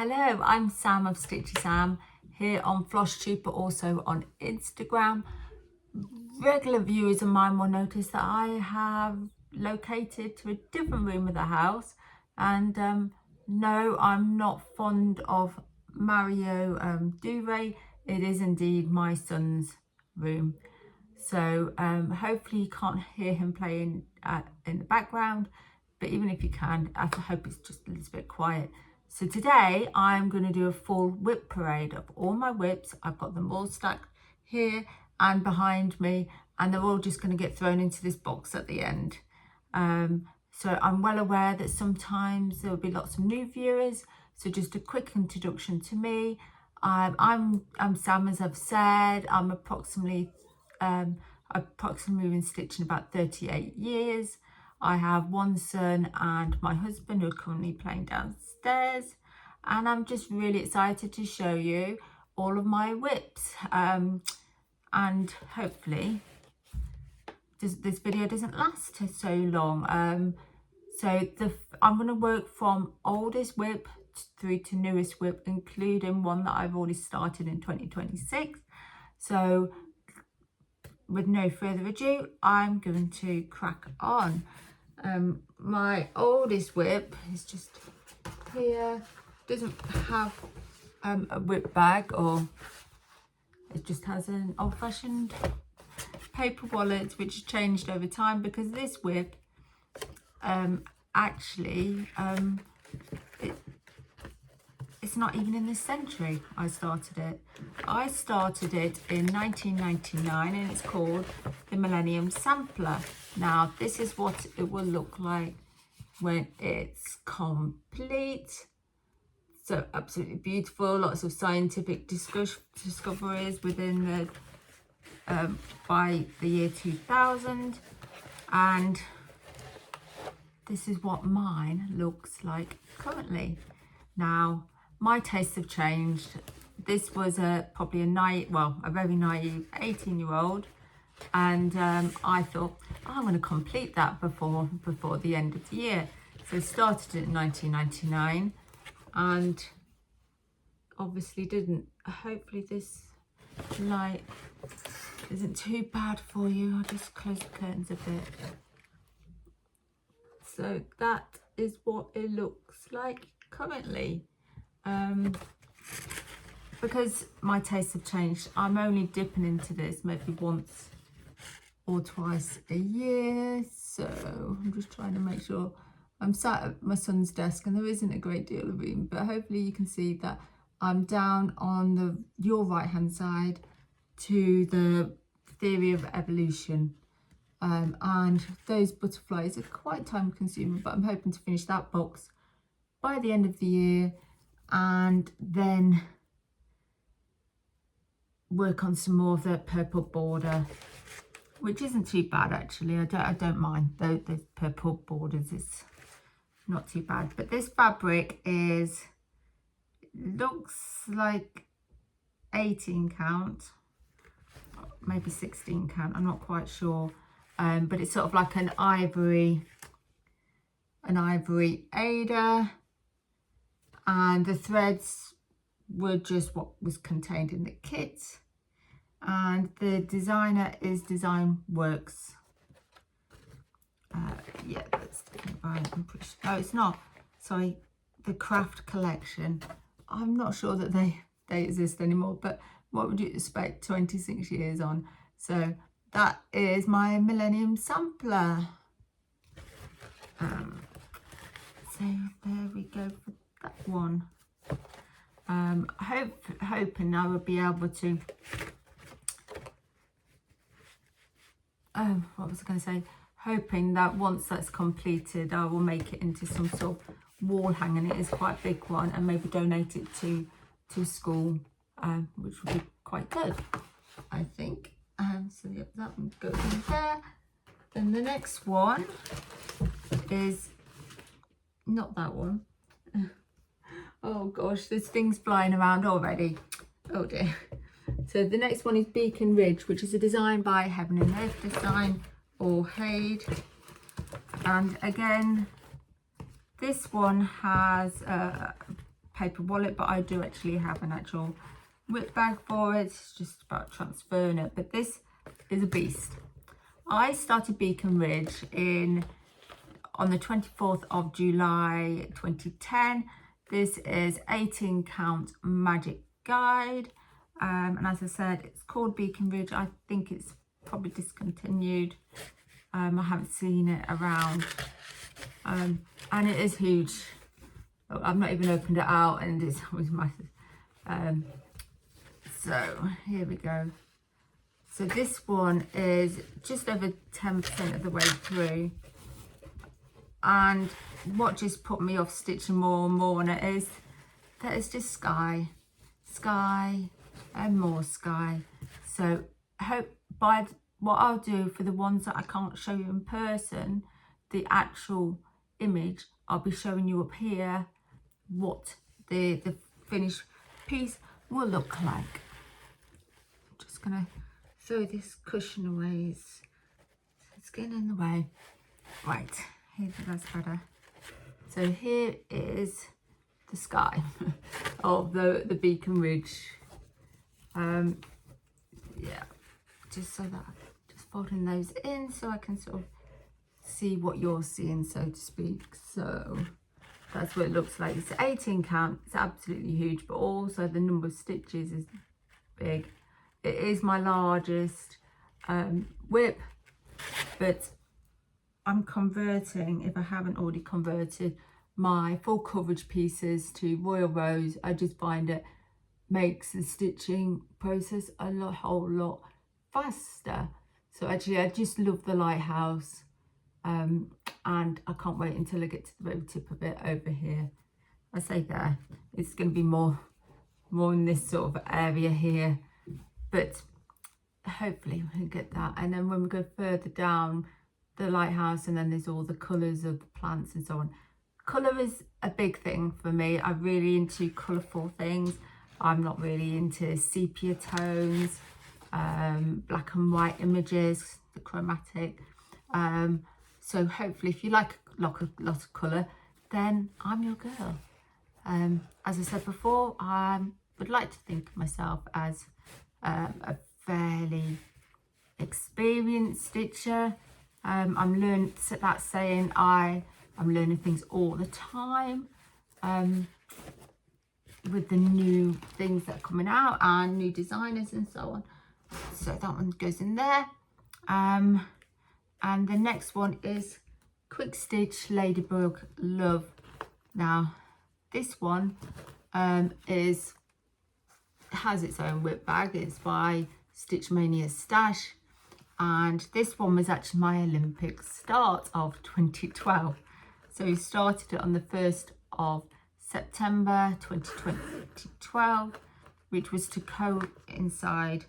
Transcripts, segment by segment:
Hello, I'm Sam of Stitchy Sam here on FlossTube, but also on Instagram. Regular viewers of mine will notice that I have located to a different room of the house, and no, I'm not fond of Mario duvet. It is indeed my son's room, so hopefully you can't hear him playing in the background, but even if you can, I hope it's just a little bit quiet. So today I'm going to do a full WIP parade of all my WIPs. I've got them all stacked here and behind me, and they're all just going to get thrown into this box at the end. So I'm well aware that sometimes there will be lots of new viewers, so just a quick introduction to me. I'm Sam, as I've said. I'm approximately been stitching about 38 years. I have one son and my husband who are currently playing downstairs, and I'm just really excited to show you all of my WIPs, and hopefully this video doesn't last so long. I'm going to work from oldest WIP through to newest WIP, including one that I've already started in 2026. So with no further ado, I'm going to crack on. My oldest WIP is just here. Doesn't have a WIP bag, or it just has an old-fashioned paper wallet, which has changed over time, because this WIP it's not even in this century. I started it in 1999, and it's called the Millennium Sampler. Now this is what it will look like when it's complete. So absolutely beautiful, lots of scientific discoveries within the by the year 2000, and this is what mine looks like currently. Now my tastes have changed. This was probably a very naive 18-year-old, and I thought, I'm going to complete that before the end of the year. So I started it in 1999 and obviously didn't. Hopefully this light isn't too bad for you. I'll just close the curtains a bit. So that is what it looks like currently. Because my tastes have changed, I'm only dipping into this maybe once or twice a year. So I'm just trying to make sure. I'm sat at my son's desk and there isn't a great deal of room, but hopefully you can see that I'm down on your right hand side to the theory of evolution. And those butterflies are quite time consuming, but I'm hoping to finish that box by the end of the year, and then work on some more of the purple border, which isn't too bad actually. I don't mind the purple borders, it's not too bad. But this fabric looks like 18 count, maybe 16 count, I'm not quite sure. But it's sort of like an ivory Ada, and the threads were just what was contained in the kit, and the designer is Design Works. Yeah, that's right. I'm pretty sure. Oh, it's not. Sorry, the Craft Collection. I'm not sure that they exist anymore, but what would you expect 26 years on? So that is my Millennium Sampler. So there we go for that one. Hoping I will be able to, what was I going to say? Hoping that once that's completed, I will make it into some sort of wall hanging. It is quite a big one, and maybe donate it to school, which would be quite good, I think. So yep, that one goes in there. Then the next one is not that one. Oh gosh, there's things flying around already. Oh dear. So the next one is Beacon Ridge, which is a design by Heaven and Earth Design, or Hade. And again, this one has paper wallet, but I do actually have an actual WIP bag for it. It's just about transferring it, but this is a beast. I started Beacon Ridge on the 24th of July 2010. This is 18 count magic guide, and as I said, it's called Beacon Ridge. I think it's probably discontinued. I haven't seen it around, and it is huge. I've not even opened it out, and it's always massive. So here we go. So this one is just over 10% of the way through, and what just put me off stitching more and more on it is that it's just sky and more sky. So what I'll do for the ones that I can't show you in person, the actual image, I'll be showing you up here what the finished piece will look like. I'm just gonna throw this cushion away, it's getting in the way. Right, here, that's better. So here is the sky of the Beacon Ridge. Yeah, just so that just folding those in so I can sort of see what you're seeing, so to speak. So that's what it looks like. It's 18 count, it's absolutely huge, but also the number of stitches is big. It is my largest WIP, but I'm converting, if I haven't already converted, my full coverage pieces to Royal Rose. I just find it makes the stitching process a whole lot faster. So actually I just love the lighthouse, and I can't wait until I get to the very tip of it over here. I say there, it's going to be more in this sort of area here, but hopefully we'll get that. And then when we go further down, the lighthouse, and then there's all the colours of the plants and so on. Colour is a big thing for me. I'm really into colourful things. I'm not really into sepia tones, black and white images, the chromatic. So hopefully if you like a lot of colour, then I'm your girl. As I said before, I would like to think of myself as a fairly experienced stitcher. I'm learning, that's saying I'm learning things all the time, with the new things that are coming out and new designers and so on. So that one goes in there. And the next one is Quick Stitch Ladybug Love. Now this one has its own WIP bag. It's by Stitch Mania Stash, and this one was actually my Olympic start of 2012. So we started it on the 1st of September 2012, which was to coincide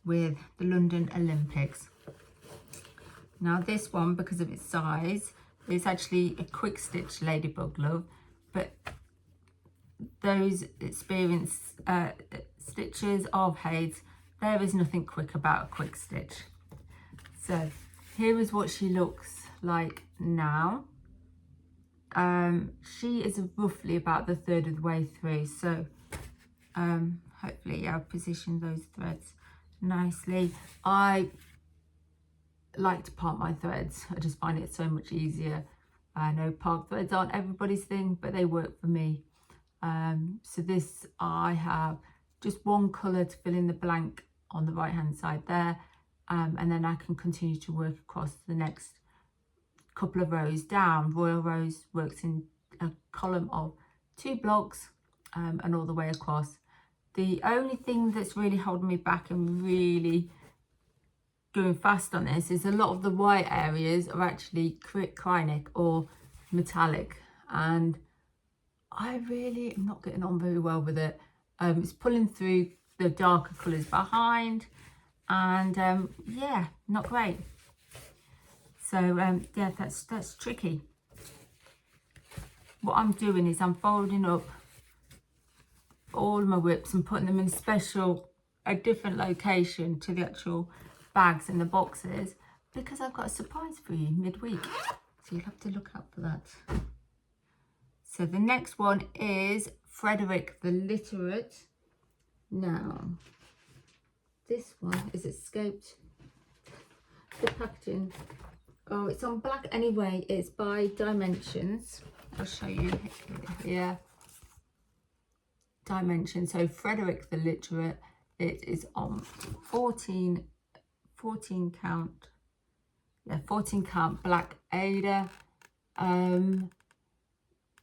with the London Olympics. Now this one, because of its size, is actually a Quick Stitch Ladybug Love, but those experienced stitchers of Hades, there is nothing quick about a quick stitch. So here is what she looks like now. She is roughly about the third of the way through, so hopefully I've positioned those threads nicely. I like to part my threads. I just find it so much easier. I know part threads aren't everybody's thing, but they work for me. So this, I have just one colour to fill in the blank on the right hand side there, and then I can continue to work across the next couple of rows down. Royal Rose works in a column of 2 blocks, and all the way across. The only thing that's really holding me back and really going fast on this is a lot of the white areas are actually Krynic or metallic, and I really am not getting on very well with it. It's pulling through the darker colours behind, and yeah, not great. So yeah, that's tricky. What I'm doing is I'm folding up all my WIPs and putting them in a different location to the actual bags and the boxes, because I've got a surprise for you midweek. So you'll have to look out for that. So the next one is Frederick the Literate. Now, this one is escaped the packaging. Oh, it's on black anyway. It's by Dimensions. I'll show you here. Dimensions. So Frederick the Literate. It is on 14 count. Yeah, 14 count black Ada.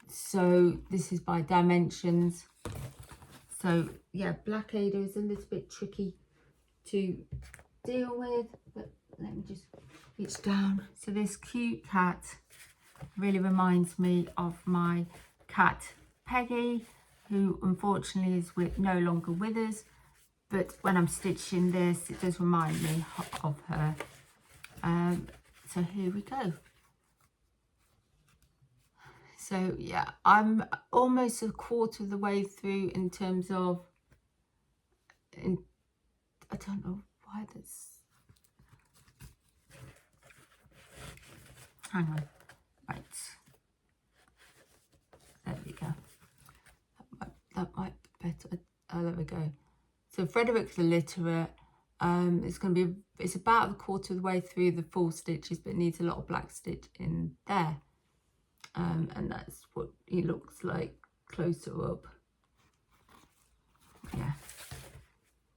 So this is by Dimensions. So yeah, black Ada is a little bit tricky to deal with, but let me just reach down. So this cute cat really reminds me of my cat Peggy, who unfortunately is no longer with us, but when I'm stitching this it does remind me of her. So here we go. So yeah, I'm almost a quarter of the way through in terms of, I don't know why that's, hang on, right, there we go, that might be better. Oh, there we go. So Frederick the Literate, it's about a quarter of the way through the full stitches, but it needs a lot of black stitch in there. And that's what he looks like closer up. Yeah,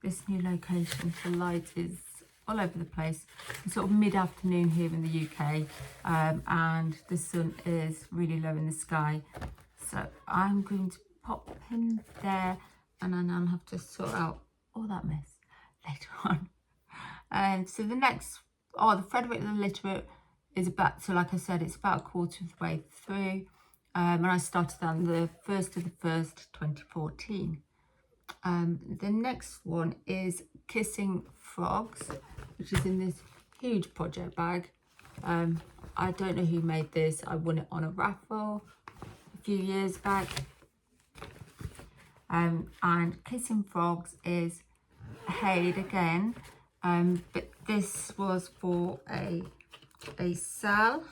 this new location, the light is all over the place. It's sort of mid-afternoon here in the UK, and the sun is really low in the sky. So I'm going to pop in there, and then I'll have to sort out all that mess later on. So the next, the Frederick the Literate is about, so like I said, it's about a quarter of the way through. And I started on the 1st of the 1st, 2014. The next one is Kissing Frogs, which is in this huge project bag. I don't know who made this. I won it on a raffle a few years back. And Kissing Frogs is Haid again, but this was for a sale,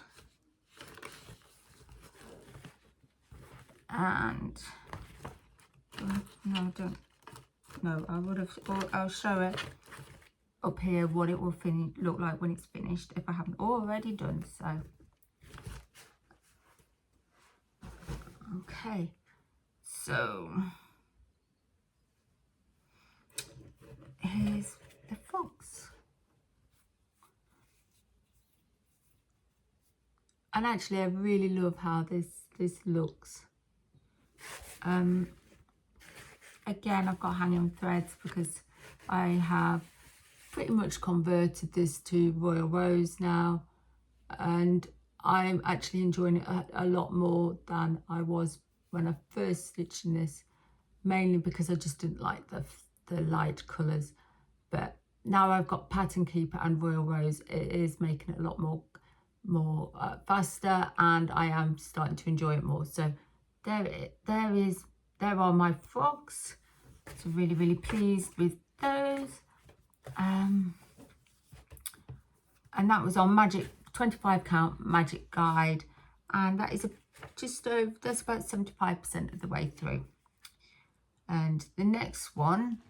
and no, don't. No, I would have. I'll show it up here what it will look like when it's finished, if I haven't already done so. Okay, so here's the fox. And actually I really love how this looks. Again, I've got hanging threads because I have pretty much converted this to Royal Rose now, and I'm actually enjoying it a lot more than I was when I first stitched in this, mainly because I just didn't like the light colours. But now I've got Pattern Keeper and Royal Rose, it is making it a lot more faster, and I am starting to enjoy it more. So there are my frogs. So really pleased with those. And that was on Magic 25 count Magic Guide, and that is that's about 75% of the way through. And the next one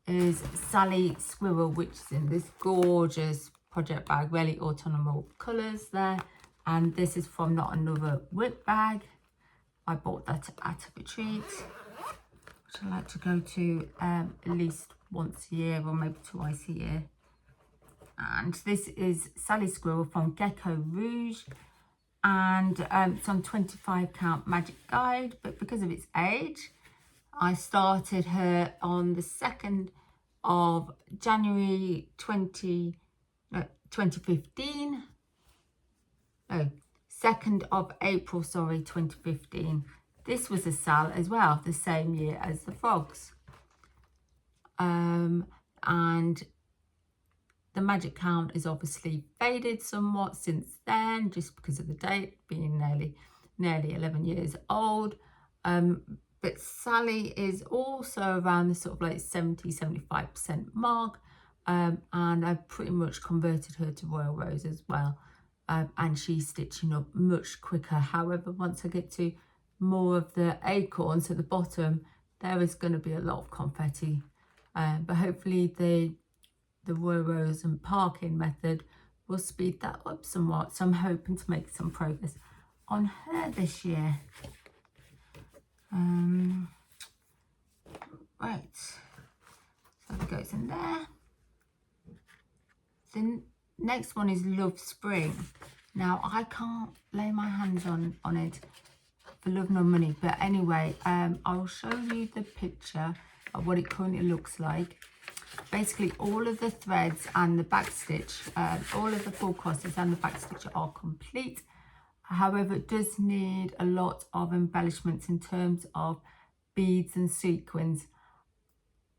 is Sally Squirrel, which is in this gorgeous project bag, really autumnal colours there. And this is from Not Another WIP bag. I bought that at a retreat, which I like to go to at least once a year or maybe twice a year. And this is Sally Squirrel from Gecko Rouge, and it's on 25 count Magic Guide, but because of its age, I started her on the 2nd of January 2015. No, 2nd of April, sorry, 2015. This was a sale as well, the same year as the frogs. And the magic count is obviously faded somewhat since then, just because of the date being nearly 11 years old. But Sally is also around the sort of like 70-75% mark, and I've pretty much converted her to Royal Rose as well, and she's stitching up much quicker. However, once I get to more of the acorns at the bottom, there is going to be a lot of confetti. But hopefully the Royal Rose and parking method will speed that up somewhat. So I'm hoping to make some progress on her this year. Right, so that goes in there. The next one is Love Spring. Now I can't lay my hands on it for love nor money, but anyway, I'll show you the picture of what it currently looks like. Basically all of the threads and the back stitch, all of the full crosses and the back stitch are complete. However, it does need a lot of embellishments in terms of beads and sequins.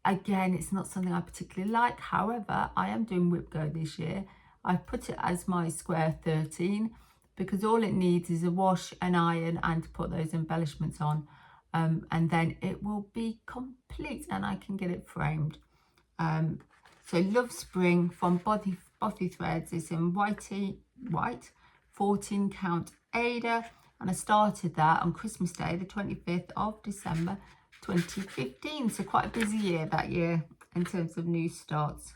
Again, it's not something I particularly like. However, I am doing WIP Go this year. I've put it as my square 13 because all it needs is a wash, an iron, and to put those embellishments on. And then it will be complete and I can get it framed. So Love Spring from Bothy Threads is in white 14 count Ada, and I started that on Christmas Day, the 25th of December 2015. So quite a busy year that year in terms of new starts.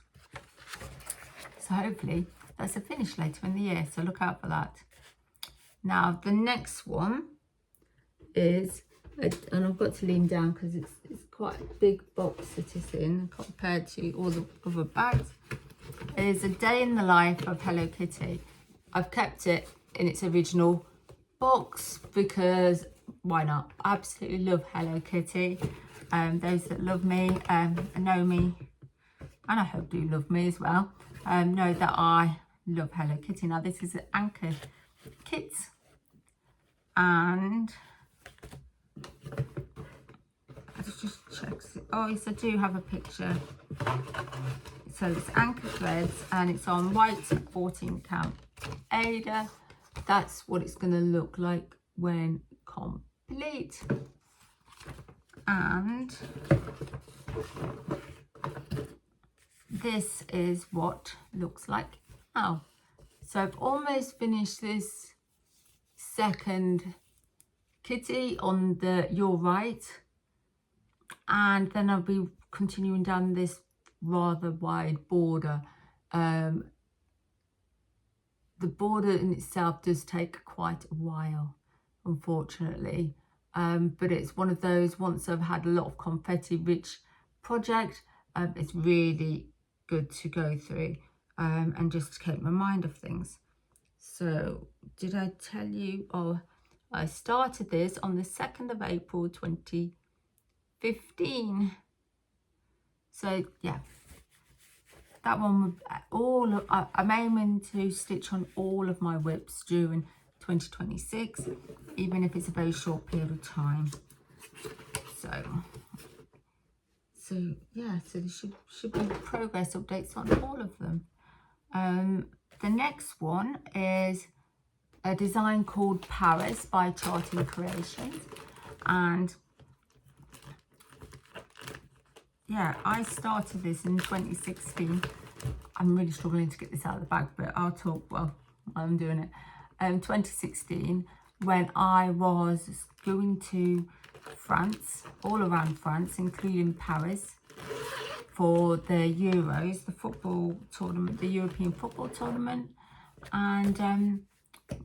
So hopefully that's a finish later in the year, so look out for that. Now the next one is, and I've got to lean down because it's quite a big box that it's in compared to all the other bags, is A Day in the Life of Hello Kitty. I've kept it in its original box because why not? I absolutely love Hello Kitty. Those that love me and know me, and I hope do love me as well, know that I love Hello Kitty. Now this is an anchored kit, and let's just check. Oh yes, I do have a picture. So it's anchor threads and it's on white 14 count Ada. That's what it's going to look like when complete. And this is what looks like now. So I've almost finished this second kitty on the You're Right, and then I'll be continuing down this rather wide border. The border in itself does take quite a while, unfortunately, but it's one of those, once I've had a lot of confetti rich project, it's really good to go through and just keep my mind off things. So did I tell you? Oh, I started this on the 2nd of April 2015. So yeah, that one would I'm aiming to stitch on all of my WIPs during 2026, even if it's a very short period of time. So yeah, so there should be progress updates on all of them. The next one is a design called Paris by Charting Creations, and yeah, I started this in 2016. I'm really struggling to get this out of the bag, but I'll talk while I'm doing it. 2016, when I was going to France, all around France, including Paris, for the Euros, the football tournament, the European football tournament, and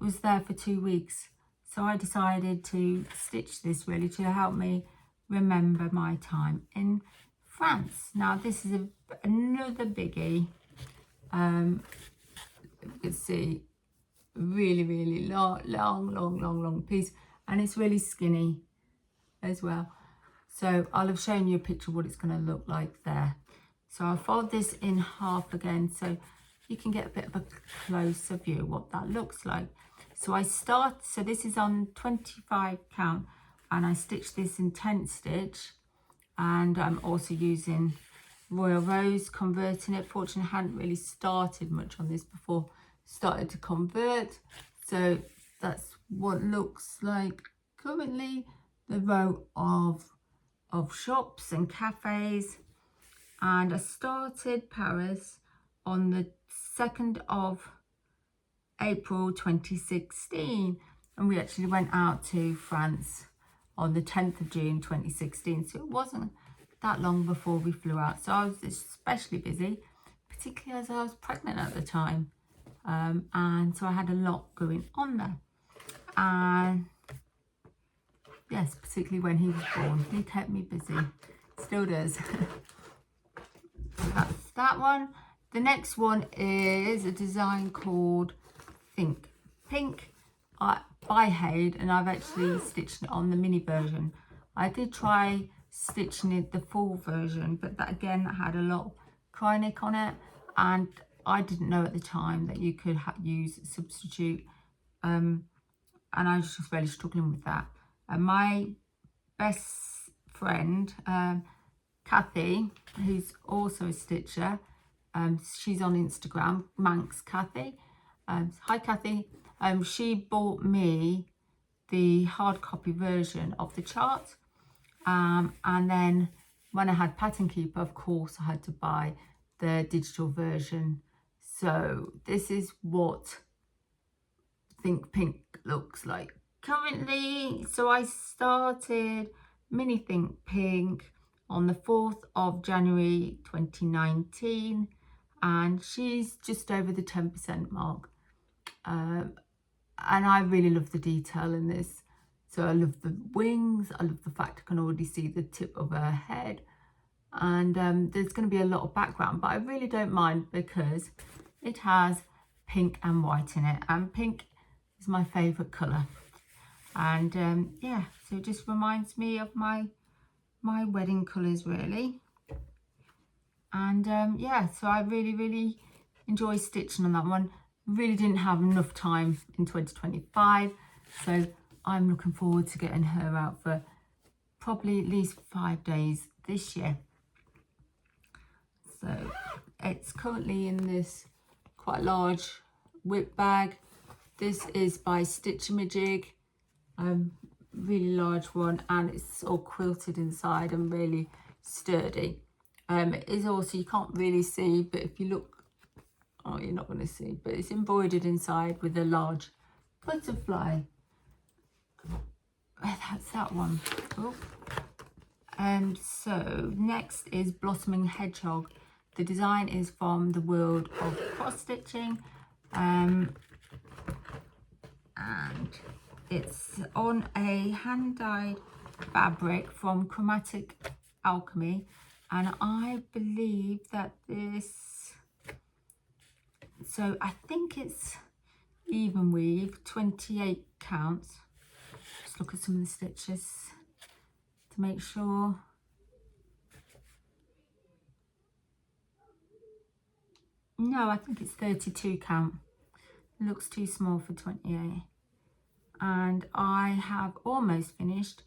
was there for 2 weeks. So I decided to stitch this really to help me remember my time in France. Now this is another biggie. You can see really long piece, and it's really skinny as well. So I'll have shown you a picture of what it's going to look like there. So I'll fold this in half again so you can get a bit of a closer view of what that looks like. So so this is on 25 count, and I stitched this in 10 stitch, and I'm also using Royal Rose, converting it. Fortunately, I hadn't really started much on this before started to convert. So that's what looks like currently, the row of shops and cafes. And I started Paris on the 2nd of April 2016, and we actually went out to France on the 10th of June 2016, so it wasn't that long before we flew out. So I was especially busy, particularly as I was pregnant at the time, and so I had a lot going on there. And yes, particularly when he was born, he kept me busy, still does. So that's that one. The next one is a design called Think Pink by Hade, and I've actually stitched it on the mini version. I did try stitching it the full version, but that again, that had a lot of cry knit on it, and I didn't know at the time that you could use substitute, and I was just really struggling with that. And my best friend, Cathy, who's also a stitcher, she's on Instagram, Manx Cathy. Hi Cathy. She bought me the hard copy version of the chart, and then when I had Pattern Keeper, of course I had to buy the digital version. So this is what Think Pink looks like currently. So I started Mini Think Pink on the 4th of January 2019, and she's just over the 10% mark, and I really love the detail in this. So I love the wings, I love the fact I can already see the tip of her head, and there's going to be a lot of background, but I really don't mind because it has pink and white in it, and pink is my favourite colour. And yeah, so it just reminds me of my wedding colours really. And yeah, so I really enjoy stitching on that one. Really didn't have enough time in 2025, so I'm looking forward to getting her out for probably at least 5 days this year. So it's currently in this quite large WIP bag. This is by Stitchamajig, really large one, and it's all quilted inside and really sturdy. It is also, you can't really see, but if you look, oh, you're not going to see, but it's embroidered inside with a large butterfly. That's that one. Oh. So next is Blossoming Hedgehog. The design is from the world of cross stitching, and it's on a hand-dyed fabric from Chromatic Alchemy, and I believe that this, so I think it's even weave, 28 counts. Just look at some of the stitches to make sure. No, I think it's 32 count. It looks too small for 28. And I have almost finished.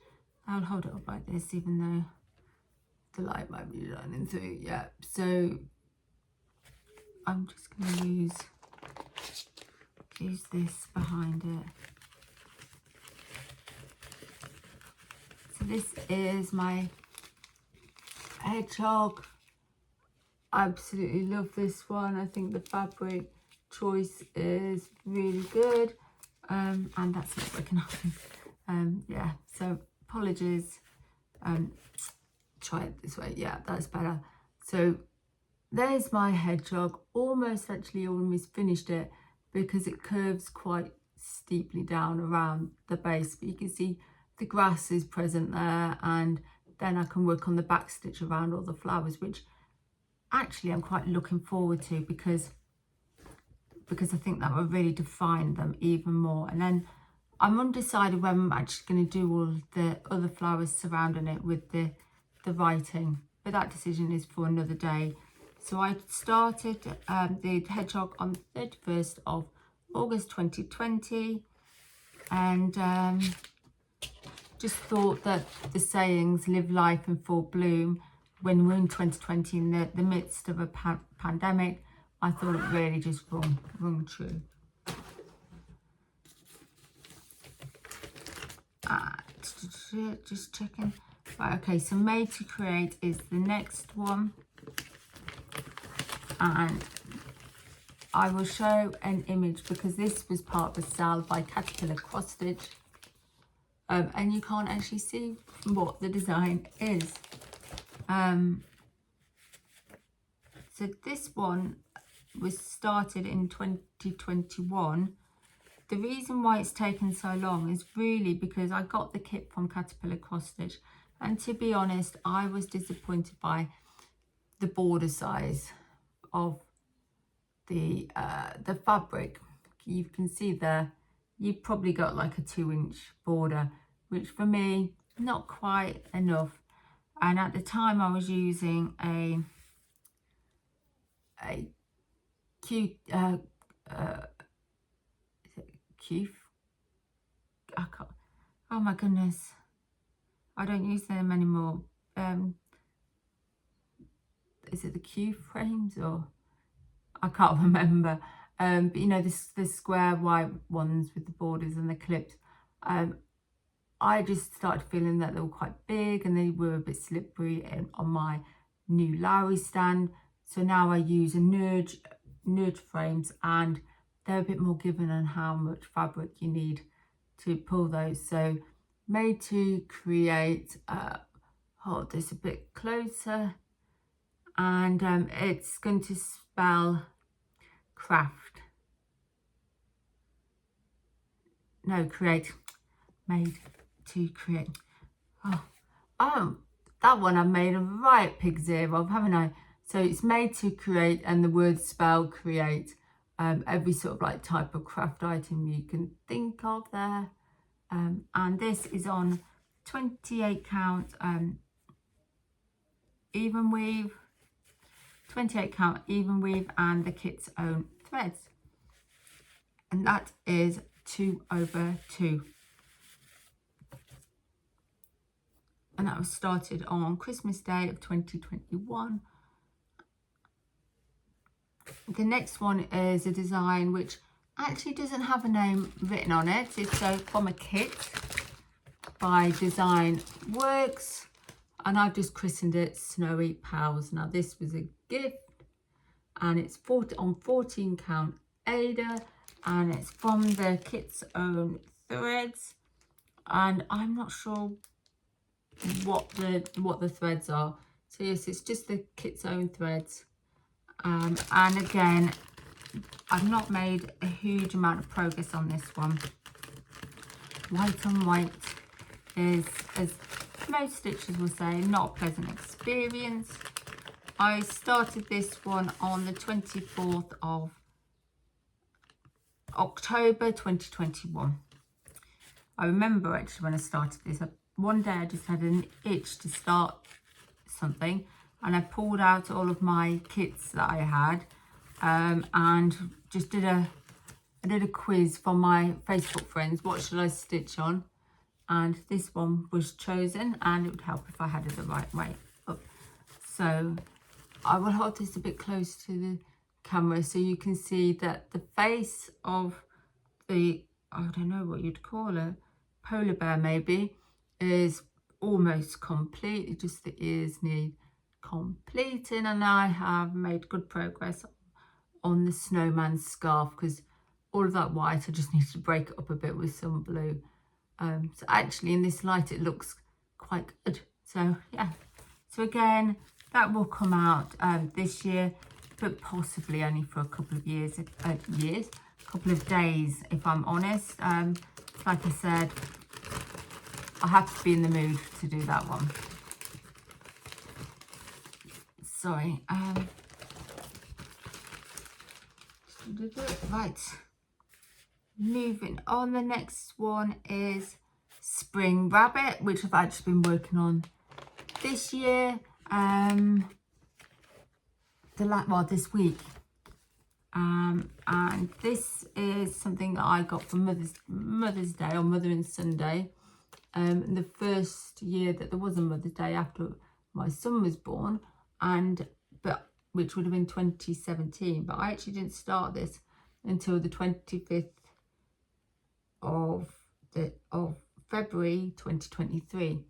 I'll hold it up like this, even though the light might be shining through. Yeah, so I'm just going to use this behind it. So this is my hedgehog. I absolutely love this one. I think the fabric choice is really good, and that's not looking happy. Yeah, so apologies. Try it this way. Yeah, that's better. So there's my hedgehog. Almost finished it because it curves quite steeply down around the base, but you can see the grass is present there, and then I can work on the back stitch around all the flowers, which actually I'm quite looking forward to because I think that will really define them even more. And then I'm undecided when I'm actually going to do all the other flowers surrounding it with the writing, but that decision is for another day. So I started the hedgehog on the 31st of August 2020, and just thought that the sayings live life in full bloom when we're in 2020 in the midst of a pandemic. I thought it really just rung true. Just checking. Right, okay, so Made to Create is the next one, and I will show an image because this was part of the sale by Caterpillar Cross Stitch. and you can't actually see what the design is. So this one was started in 2021. The reason why it's taken so long is really because I got the kit from Caterpillar Cross Stitch, and to be honest, I was disappointed by the border size of the fabric. You can see there, you've probably got like a 2-inch border, which for me, not quite enough. And at the time I was using a cute I can't, oh my goodness, I don't use them anymore. Is it the Q frames, or I can't remember. But you know, the square white ones with the borders and the clips. I just started feeling that they were quite big and they were a bit slippery on my new Lowry stand. So now I use a nudge frames, and they're a bit more given on how much fabric you need to pull those. So made to create, hold this a bit closer, and it's going to spell craft. No, create. Made to create. Oh, that one I've made a right pig's ear of, haven't I? So it's made to create, and the word spell create. Every sort of like type of craft item you can think of there. And this is on 28 count even weave, 28 count even weave, and the kit's own threads. And that is 2/2. And that was started on Christmas Day of 2021. The next one is a design which actually doesn't have a name written on it. It's from a kit by Design Works, and I've just christened it Snowy Pals. Now this was a gift, and it's on 14 count Ada, and it's from the kit's own threads, and I'm not sure what the threads are. So yes, it's just the kit's own threads. And again, I've not made a huge amount of progress on this one. White on white is, as most stitchers will say, not a pleasant experience. I started this one on the 24th of October 2021. I remember actually when I started this, one day I just had an itch to start something, and I pulled out all of my kits that I had, and just did a quiz for my Facebook friends. What should I stitch on? And this one was chosen, and it would help if I had it the right way up. So I will hold this a bit close to the camera so you can see that the face of the, I don't know what you'd call it, polar bear maybe, is almost complete. It's just the ears need completing, and I have made good progress on the snowman scarf, because all of that white I just need to break it up a bit with some blue. So actually in this light it looks quite good. So yeah, so again, that will come out this year, but possibly only for a couple of years, couple of days if I'm honest. Like I said, I have to be in the mood to do that one. Sorry. Right. Moving on, the next one is Spring Rabbit, which I've actually been working on this year. This week. And this is something that I got for Mother's Day, or Mother and Sunday. The first year that there was a Mother's Day after my son was born, which would have been 2017. But I actually didn't start this until the 25th of February 2023.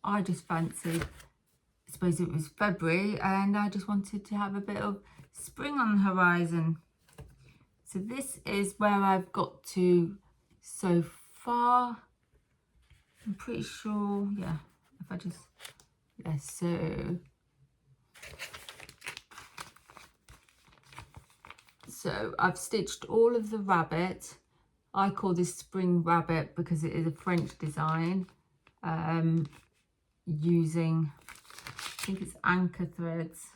I just fancied, I suppose it was February, and I just wanted to have a bit of spring on the horizon. So this is where I've got to so far. I'm pretty sure, yeah, if I just, yeah, so I've stitched all of the rabbit. I call this spring rabbit because it is a French design, using, I think it's anchor threads,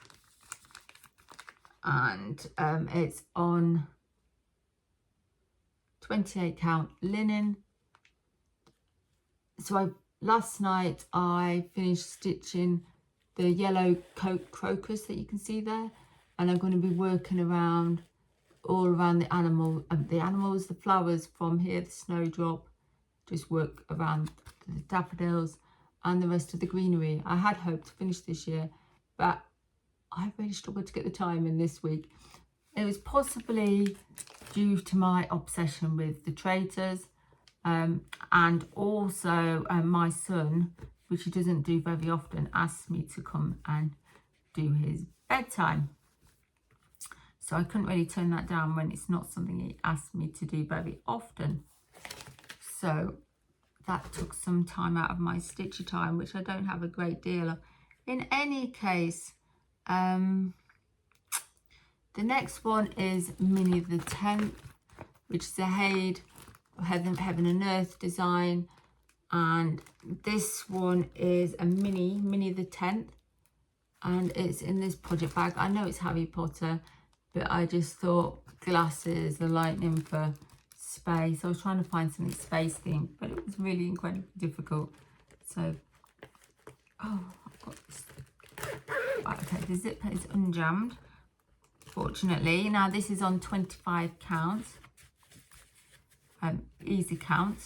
and it's on 28 count linen. So last night I finished stitching the yellow coat crocus that you can see there, and I'm going to be working around all around the animals, the flowers from here, the snowdrop, just work around the daffodils and the rest of the greenery. I had hoped to finish this year, but I really struggled to get the time in this week. It was possibly due to my obsession with the traitors, and also my son, which he doesn't do very often, asked me to come and do his bedtime. So I couldn't really turn that down when it's not something he asked me to do very often. So that took some time out of my stitcher time, which I don't have a great deal of. In any case, the next one is Minnie the 10th, which is a Heaven and Earth design. And this one is a Minnie the 10th. And it's in this project bag. I know it's Harry Potter, but I just thought glasses are lightning for space. I was trying to find something space themed, but it was really incredibly difficult. So, oh, I've got this. Right, okay, the zipper is unjammed, fortunately. Now this is on 25 count, easy count,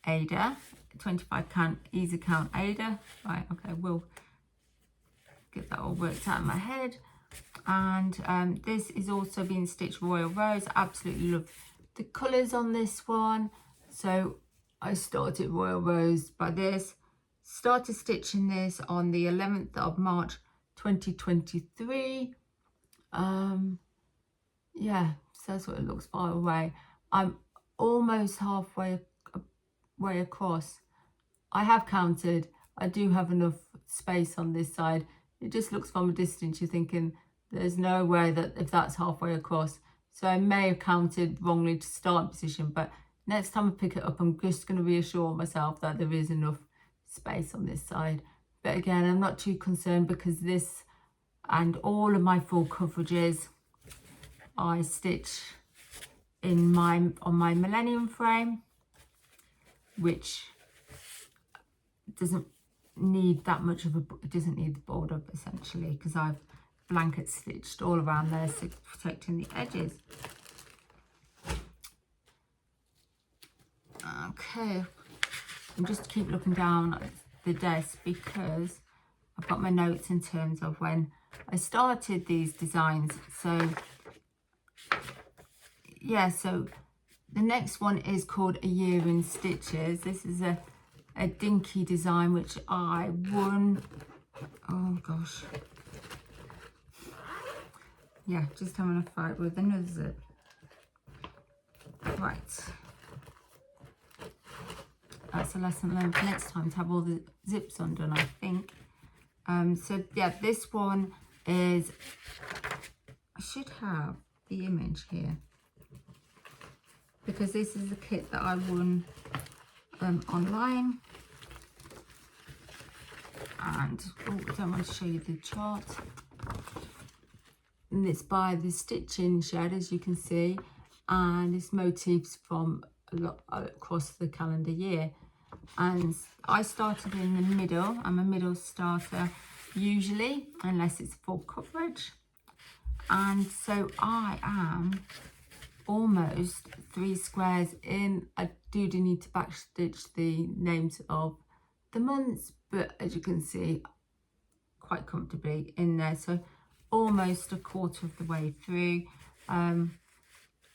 Ada, 25 count, easy count, Ada. Right, okay, we'll get that all worked out in my head. And this is also being stitched Royal Rose. I absolutely love the colours on this one. So I started Royal Rose by this. Started stitching this on the 11th of March 2023. Yeah, so that's what it looks far away. I'm almost halfway way across. I have counted. I do have enough space on this side. It just looks from a distance, you're thinking there's no way that if that's halfway across. So I may have counted wrongly to start position, but next time I pick it up, I'm just going to reassure myself that there is enough space on this side. But again, I'm not too concerned because this and all of my full coverages I stitch in on my Millennium frame, which doesn't need that much of it doesn't need the border essentially, because I've blanket stitched all around there, so protecting the edges. Okay, and just keep looking down at the desk because I've got my notes in terms of when I started these designs. So yeah, so the next one is called A Year in Stitches. This is a dinky design which I won. Oh gosh, yeah, just having a fight with another zip. Right, that's a lesson learned for next time, to have all the zips undone, I think. So yeah, this one is, I should have the image here because this is the kit that I won online. And oh, I don't want to show you the chart. And it's by the Stitching Shed, as you can see, and it's motifs from a lot across the calendar year. And I started in the middle. I'm a middle starter usually, unless it's full coverage. And so I am almost 3 squares in. I do need to back stitch the names of the months, but as you can see, quite comfortably in there. So almost a quarter of the way through.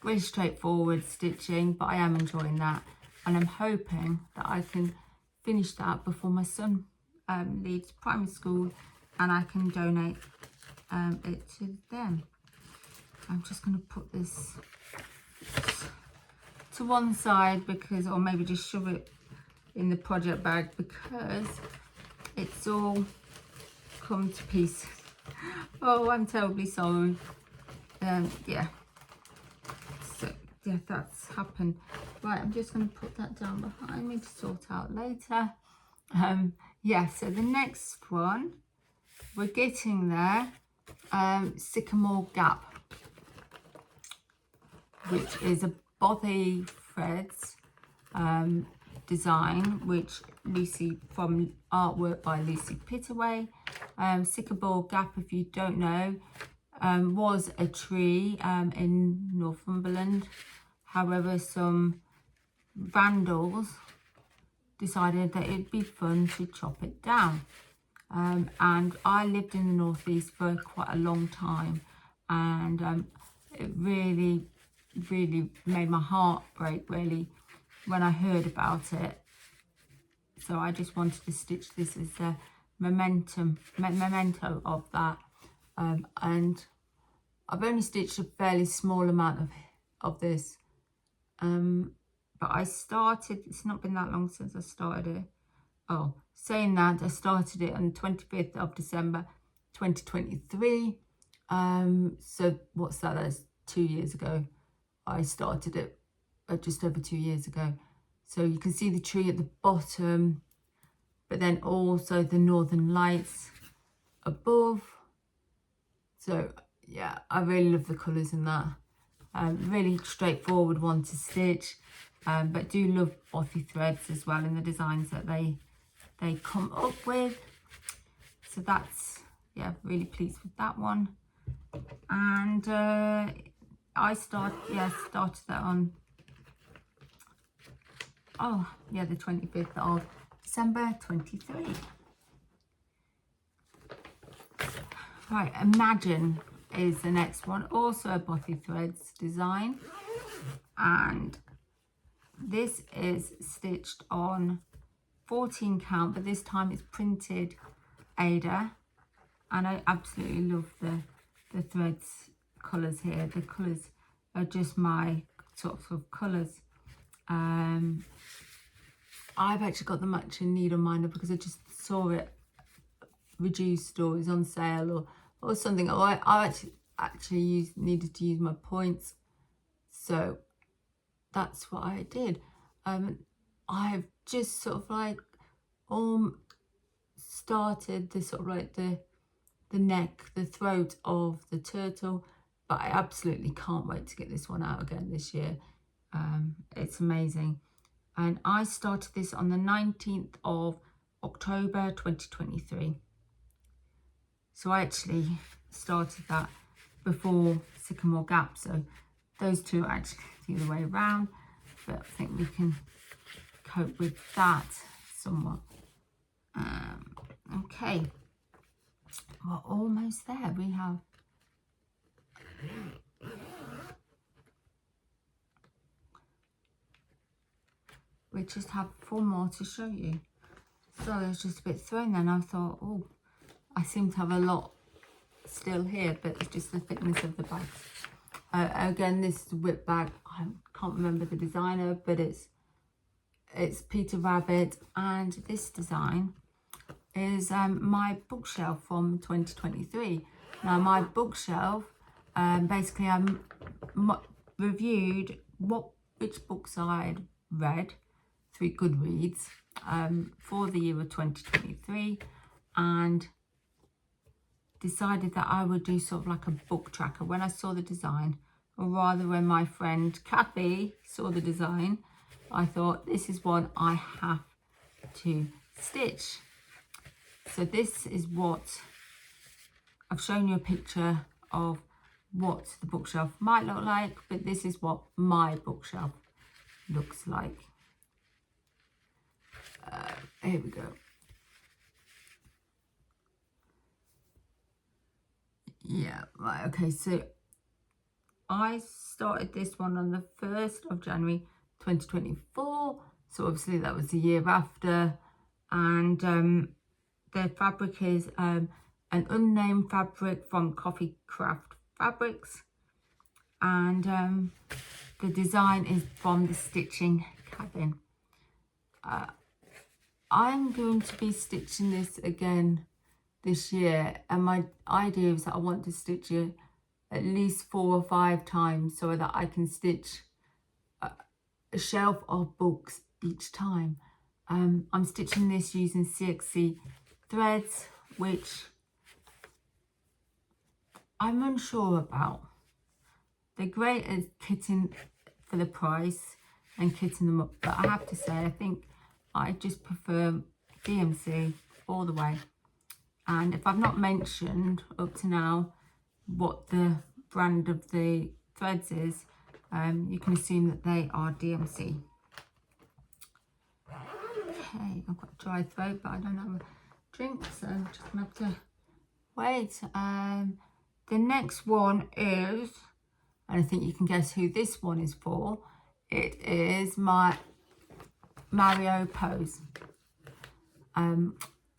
Really straightforward stitching, but I am enjoying that, and I'm hoping that I can finish that before my son leaves primary school and I can donate it to them. I'm just going to put this to one side because, or maybe just shove it in the project bag because it's all come to pieces. Oh, I'm terribly sorry. Yeah. So, yeah, that's happened. Right, I'm just going to put that down behind me to sort out later. Yeah, so the next one, we're getting there. Sycamore Gap, which is a bothy threads design, which Lucy, from artwork by Lucy Pittaway. Sycamore Gap, if you don't know, was a tree in Northumberland. However, some vandals decided that it'd be fun to chop it down. And I lived in the northeast for quite a long time, and it really made my heart break, really, when I heard about it. So I just wanted to stitch this as a memento of that. And I've only stitched a fairly small amount of this, but I started, it's not been that long since I started it. Oh, saying that, I started it on the 25th of December 2023. So what's that? That's 2 years ago. I started it just over 2 years ago. So you can see the tree at the bottom, but then also the northern lights above. So yeah, I really love the colours in that. Really straightforward one to stitch, but do love bothy threads as well in the designs that they come up with. So that's, yeah, really pleased with that one. And I started that on, oh yeah, the 25th of December 23. Right, Imagine is the next one, also a bothy threads design, and this is stitched on 14 count, but this time it's printed Ada, and I absolutely love the threads colours here. The colours are just my sort of colours. I've actually got them in needle minder because I just saw it reduced or is on sale or something. I actually needed to use my points, so that's what I did. I've just sort of like started the sort of like the neck, the throat of the turtle, but I absolutely can't wait to get this one out again this year. It's amazing. And I started this on the 19th of October 2023. So I actually started that before Sycamore Gap. So those two are actually the other way around, but I think we can cope with that somewhat. Okay, we're almost there. We just have 4 more to show you. So I was just a bit thrown then. I thought, oh, I seem to have a lot still here, but it's just the thickness of the bag. Again, this is a WIP bag. I can't remember the designer, but it's Peter Rabbit, and this design is my bookshelf from 2023. Now my bookshelf, basically I reviewed which books I'd read through Goodreads for the year of 2023, and decided that I would do sort of like a book tracker. When I saw the design, or rather when my friend Cathy saw the design, I thought this is one I have to stitch. So this is what I've shown you, a picture of what the bookshelf might look like, but this is what my bookshelf looks like. Here we go. Yeah, right, okay, so I started this one on the 1st of January 2024, so obviously that was the year after, and the fabric is an unnamed fabric from Coffee Craft Fabrics, and the design is from the Stitching Cabin. I'm going to be stitching this again this year, and my idea is that I want to stitch it at least 4 or 5 times so that I can stitch a shelf of books each time. I'm stitching this using CXC threads, which I'm unsure about. They're great at kitting for the price and kitting them up, but I have to say I think I just prefer DMC all the way. And if I've not mentioned up to now what the brand of the threads is, you can assume that they are DMC. Okay, I've got a dry throat, but I don't have a drink, so I'm just gonna have to wait. The next one is, and I think you can guess who this one is for. It is my Mario pose.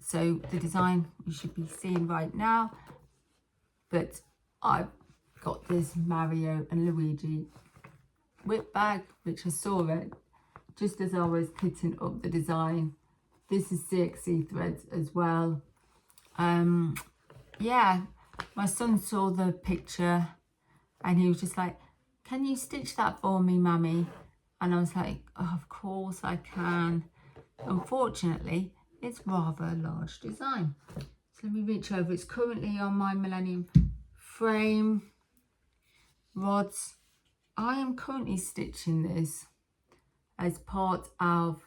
So the design you should be seeing right now, but I've got this Mario and Luigi WIP bag, which I saw it just as I was kitting up the design. This is CXC threads as well. Yeah, my son saw the picture and he was just like, can you stitch that for me, Mummy? And I was like, oh, of course I can. Unfortunately, it's rather a large design. So let me reach over. It's currently on my Millennium frame rods. I am currently stitching this as part of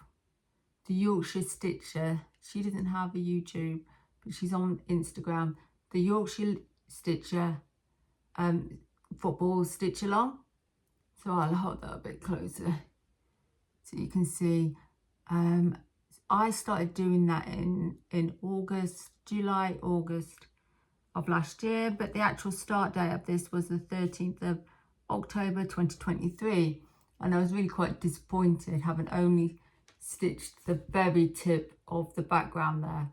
the Yorkshire Stitcher. She doesn't have a YouTube, but she's on Instagram. The Yorkshire Stitcher football stitch along. So I'll hold that a bit closer so you can see. I started doing that in August, July, August of last year, but the actual start date of this was the 13th of October 2023, and I was really quite disappointed having only stitched the very tip of the background there.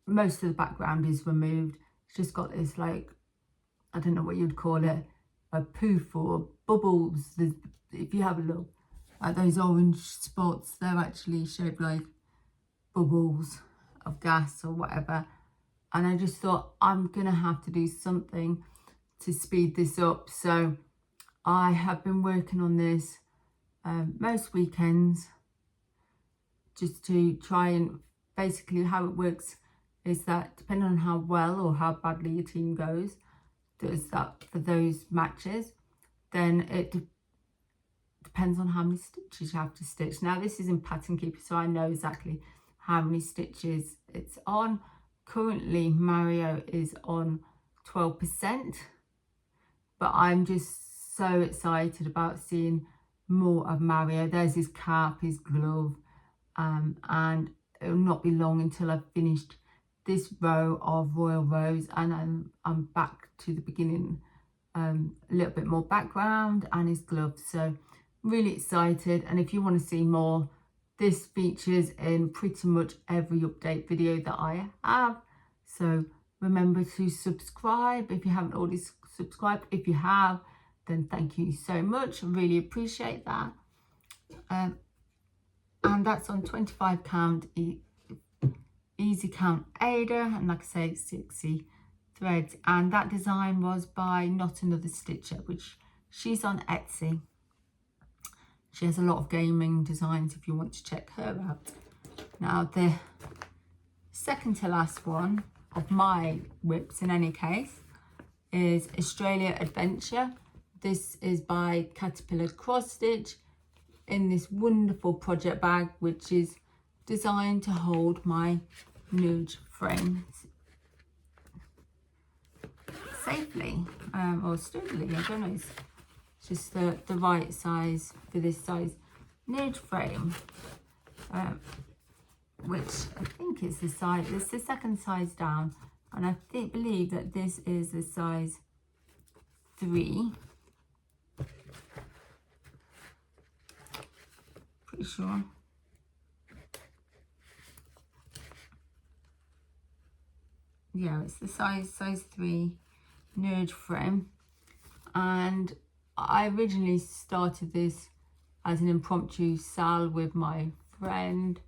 Most of the background is removed. It's just got this, like, I don't know what you'd call it, a poof or bubbles. If you have a look at those orange spots, they're actually shaped like bubbles of gas or whatever. And I just thought I'm gonna have to do something to speed this up. So I have been working on this most weekends just to try, and basically how it works is that depending on how well or how badly your team goes, does that for those matches, then it depends on how many stitches you have to stitch. Now this is in Pattern Keeper, so I know exactly how many stitches it's on. Currently Mario is on 12%, but I'm just so excited about seeing more of Mario. There's his cap, his glove, and it will not be long until I've finished this row of Royal Rose, and I'm back to the beginning, a little bit more background and his gloves. So really excited. And if you want to see more, this features in pretty much every update video that I have. So remember to subscribe if you haven't already subscribed. If you have, then thank you so much. I really appreciate that. And that's on 25 count easy count Ada, and like I say, 60 threads. And that design was by Not Another Stitcher, which she's on Etsy. She has a lot of gaming designs if you want to check her out. Now the second to last one of my WIPs in any case is Australia Adventure. This is by Caterpillar Cross Stitch in this wonderful project bag, which is designed to hold my nudge frame safely or sturdily. I don't know, it's just the right size for this size nudge frame, which I think is the size, it's the second size down, and I believe that this is the size 3. Pretty sure. Yeah, it's the size 3 nudge frame, and I originally started this as an impromptu sal with my friend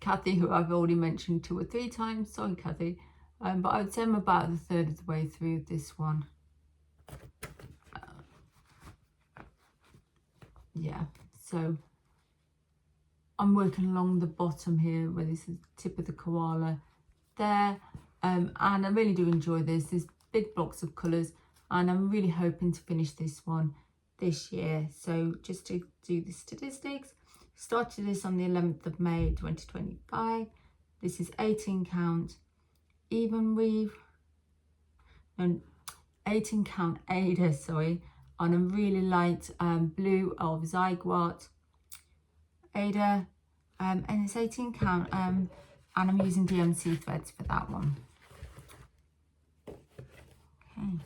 Cathy, who I've already mentioned 2 or 3 times. Sorry, Cathy. But I would say I'm about the third of the way through this one. Yeah, so I'm working along the bottom here where this is the tip of the koala there. And I really do enjoy this. There's big blocks of colours, and I'm really hoping to finish this one this year. So just to do the statistics, started this on the 11th of May 2025. This is 18 count even weave and 18 count Ada, sorry, on a really light blue of Zygwart Ada, and it's 18 count, and I'm using DMC threads for that one. Okay.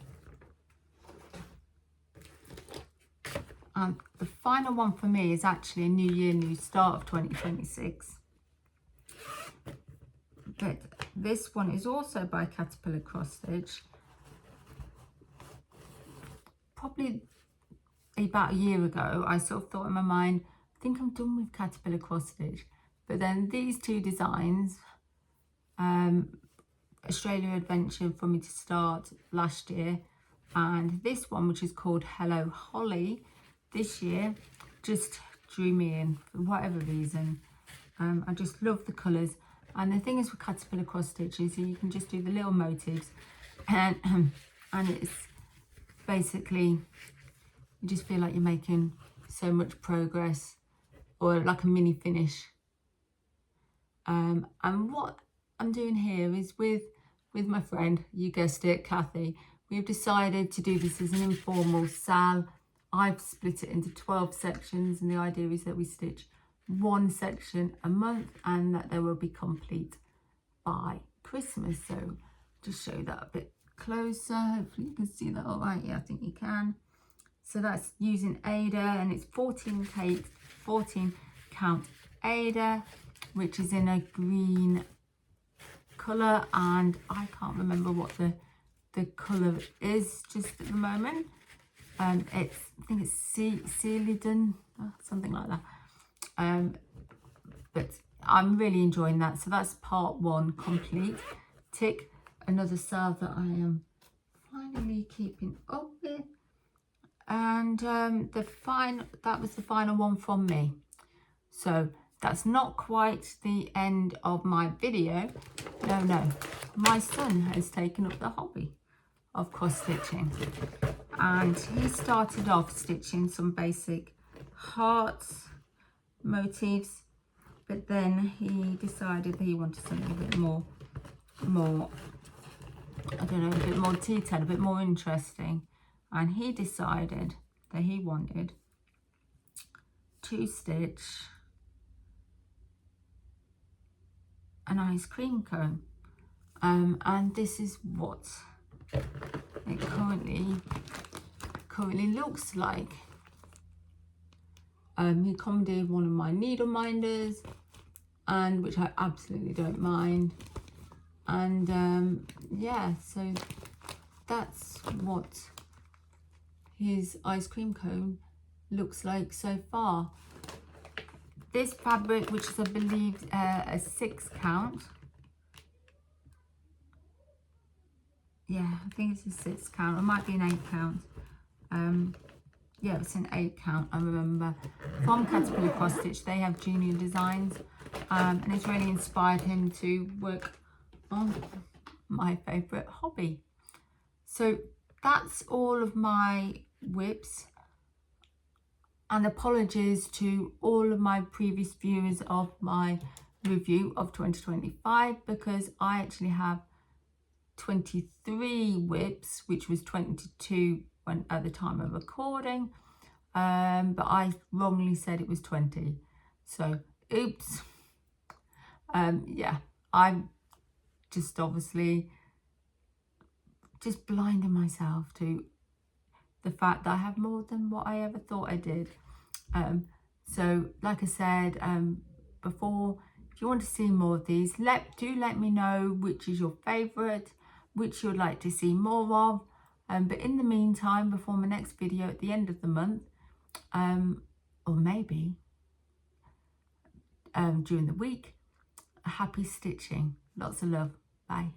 And the final one for me is actually a new year, new start of 2026. But this one is also by Caterpillar Cross Stitch. Probably about a year ago, I sort of thought in my mind, I think I'm done with Caterpillar Cross Stitch. But then these 2 designs, Australia Adventure for me to start last year, and this one, which is called Hello Holly, this year, just drew me in for whatever reason. I just love the colours. And the thing is with Caterpillar Cross Stitch is you can just do the little motifs, and it's basically, you just feel like you're making so much progress, or like a mini finish. And what I'm doing here is with my friend, you guessed it, Cathy, we've decided to do this as an informal sal. I've split it into 12 sections, and the idea is that we stitch 1 section a month, and that they will be complete by Christmas. So just show that a bit closer. Hopefully you can see that all right. Yeah, I think you can. So that's using Ada, and it's 14 count Ada, which is in a green colour, and I can't remember what the colour is just at the moment. I think it's Celadon, something like that. But I'm really enjoying that. So that's part 1 complete. Tick. Another sal that I am finally keeping up with, and that was the final one from me. So that's not quite the end of my video. No, my son has taken up the hobby of cross stitching, and he started off stitching some basic hearts motifs, but then he decided that he wanted something a bit more I don't know, a bit more detailed, a bit more interesting, and he decided that he wanted to stitch an ice cream cone, and this is what it currently looks like. He commandeered one of my needle minders, and which I absolutely don't mind, and yeah, so that's what his ice cream cone looks like so far. This fabric, which is I believe a 6 count, yeah, I think it's a 6 count, it might be an 8 count. Yeah, it's an 8 count, I remember. From Caterpillar Cross Stitch, they have junior designs, and it's really inspired him to work on my favourite hobby. So that's all of my WIPs, and apologies to all of my previous viewers of my review of 2025, because I actually have 23 WIPs, which was 22 when at the time of recording, but I wrongly said it was 20, so oops. Yeah, I'm just obviously just blinding myself to the fact that I have more than what I ever thought I did. So like I said before, if you want to see more of these, do let me know which is your favourite, which you would like to see more of. But in the meantime, before my next video at the end of the month, or maybe during the week, happy stitching. Lots of love. Bye.